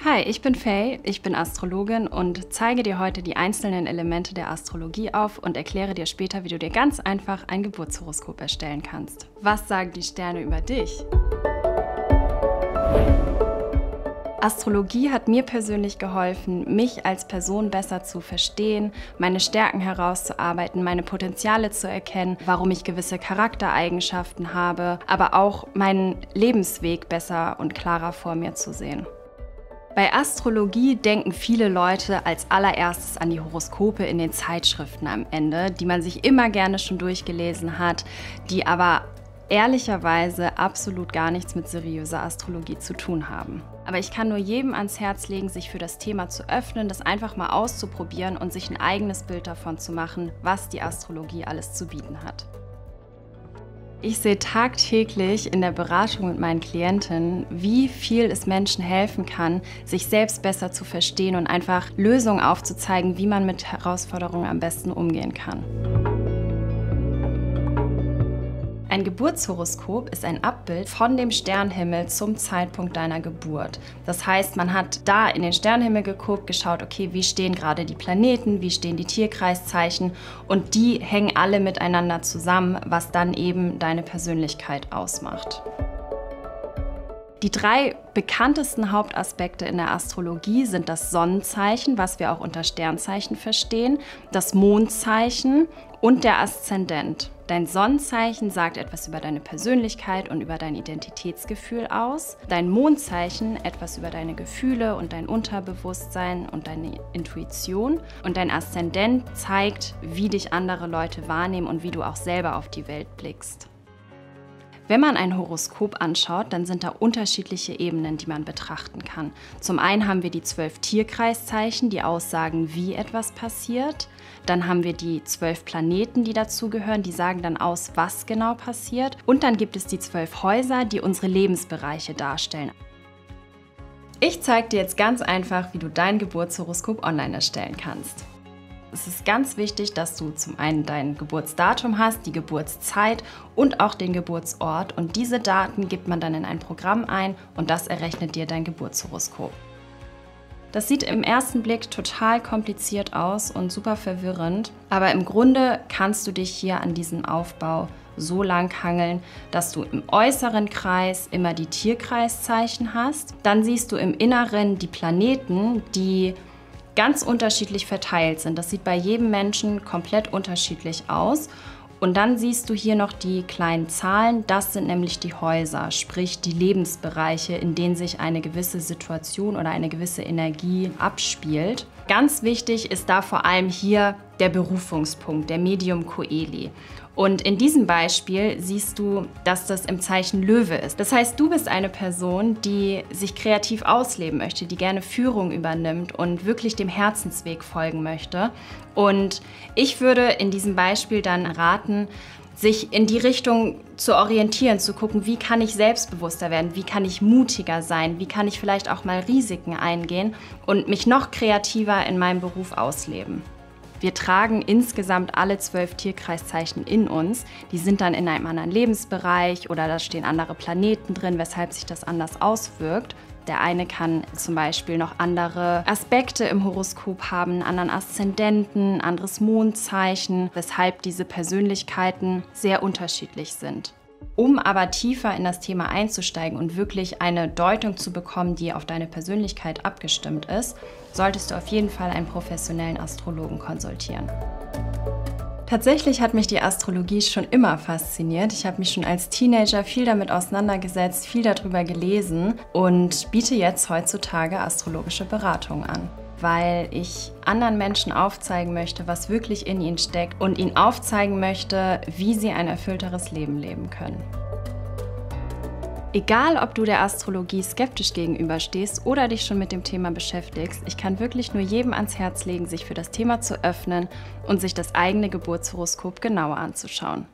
Hi, ich bin Faye, ich bin Astrologin und zeige dir heute die einzelnen Elemente der Astrologie auf und erkläre dir später, wie du dir ganz einfach ein Geburtshoroskop erstellen kannst. Was sagen die Sterne über dich? Astrologie hat mir persönlich geholfen, mich als Person besser zu verstehen, meine Stärken herauszuarbeiten, meine Potenziale zu erkennen, warum ich gewisse Charaktereigenschaften habe, aber auch meinen Lebensweg besser und klarer vor mir zu sehen. Bei Astrologie denken viele Leute als allererstes an die Horoskope in den Zeitschriften am Ende, die man sich immer gerne schon durchgelesen hat, die aber ehrlicherweise absolut gar nichts mit seriöser Astrologie zu tun haben. Aber ich kann nur jedem ans Herz legen, sich für das Thema zu öffnen, das einfach mal auszuprobieren und sich ein eigenes Bild davon zu machen, was die Astrologie alles zu bieten hat. Ich sehe tagtäglich in der Beratung mit meinen Klientinnen, wie viel es Menschen helfen kann, sich selbst besser zu verstehen und einfach Lösungen aufzuzeigen, wie man mit Herausforderungen am besten umgehen kann. Ein Geburtshoroskop ist ein Abbild von dem Sternenhimmel zum Zeitpunkt deiner Geburt. Das heißt, man hat da in den Sternenhimmel geguckt, geschaut, okay, wie stehen gerade die Planeten, wie stehen die Tierkreiszeichen und die hängen alle miteinander zusammen, was dann eben deine Persönlichkeit ausmacht. Die drei bekanntesten Hauptaspekte in der Astrologie sind das Sonnenzeichen, was wir auch unter Sternzeichen verstehen, das Mondzeichen und der Aszendent. Dein Sonnenzeichen sagt etwas über deine Persönlichkeit und über dein Identitätsgefühl aus. Dein Mondzeichen etwas über deine Gefühle und dein Unterbewusstsein und deine Intuition. Und dein Aszendent zeigt, wie dich andere Leute wahrnehmen und wie du auch selber auf die Welt blickst. Wenn man ein Horoskop anschaut, dann sind da unterschiedliche Ebenen, die man betrachten kann. Zum einen haben wir die 12 Tierkreiszeichen, die aussagen, wie etwas passiert. Dann haben wir die 12 Planeten, die dazugehören, die sagen dann aus, was genau passiert. Und dann gibt es die 12 Häuser, die unsere Lebensbereiche darstellen. Ich zeige dir jetzt ganz einfach, wie du dein Geburtshoroskop online erstellen kannst. Es ist ganz wichtig, dass du zum einen dein Geburtsdatum hast, die Geburtszeit und auch den Geburtsort. Und diese Daten gibt man dann in ein Programm ein und das errechnet dir dein Geburtshoroskop. Das sieht im ersten Blick total kompliziert aus und super verwirrend, aber im Grunde kannst du dich hier an diesem Aufbau so lang hangeln, dass du im äußeren Kreis immer die Tierkreiszeichen hast. Dann siehst du im Inneren die Planeten, die ganz unterschiedlich verteilt sind. Das sieht bei jedem Menschen komplett unterschiedlich aus. Und dann siehst du hier noch die kleinen Zahlen, das sind nämlich die Häuser, sprich die Lebensbereiche, in denen sich eine gewisse Situation oder eine gewisse Energie abspielt. Ganz wichtig ist da vor allem hier der Berufungspunkt, der Medium Coeli. Und in diesem Beispiel siehst du, dass das im Zeichen Löwe ist. Das heißt, du bist eine Person, die sich kreativ ausleben möchte, die gerne Führung übernimmt und wirklich dem Herzensweg folgen möchte. Und ich würde in diesem Beispiel dann raten, sich in die Richtung zu orientieren, zu gucken, wie kann ich selbstbewusster werden, wie kann ich mutiger sein, wie kann ich vielleicht auch mal Risiken eingehen und mich noch kreativer in meinem Beruf ausleben. Wir tragen insgesamt alle 12 Tierkreiszeichen in uns. Die sind dann in einem anderen Lebensbereich oder da stehen andere Planeten drin, weshalb sich das anders auswirkt. Der eine kann zum Beispiel noch andere Aspekte im Horoskop haben, einen anderen Aszendenten, ein anderes Mondzeichen, weshalb diese Persönlichkeiten sehr unterschiedlich sind. Um aber tiefer in das Thema einzusteigen und wirklich eine Deutung zu bekommen, die auf deine Persönlichkeit abgestimmt ist, solltest du auf jeden Fall einen professionellen Astrologen konsultieren. Tatsächlich hat mich die Astrologie schon immer fasziniert. Ich habe mich schon als Teenager viel damit auseinandergesetzt, viel darüber gelesen und biete jetzt heutzutage astrologische Beratungen an, weil ich anderen Menschen aufzeigen möchte, was wirklich in ihnen steckt und ihnen aufzeigen möchte, wie sie ein erfüllteres Leben leben können. Egal, ob du der Astrologie skeptisch gegenüberstehst oder dich schon mit dem Thema beschäftigst, ich kann wirklich nur jedem ans Herz legen, sich für das Thema zu öffnen und sich das eigene Geburtshoroskop genauer anzuschauen.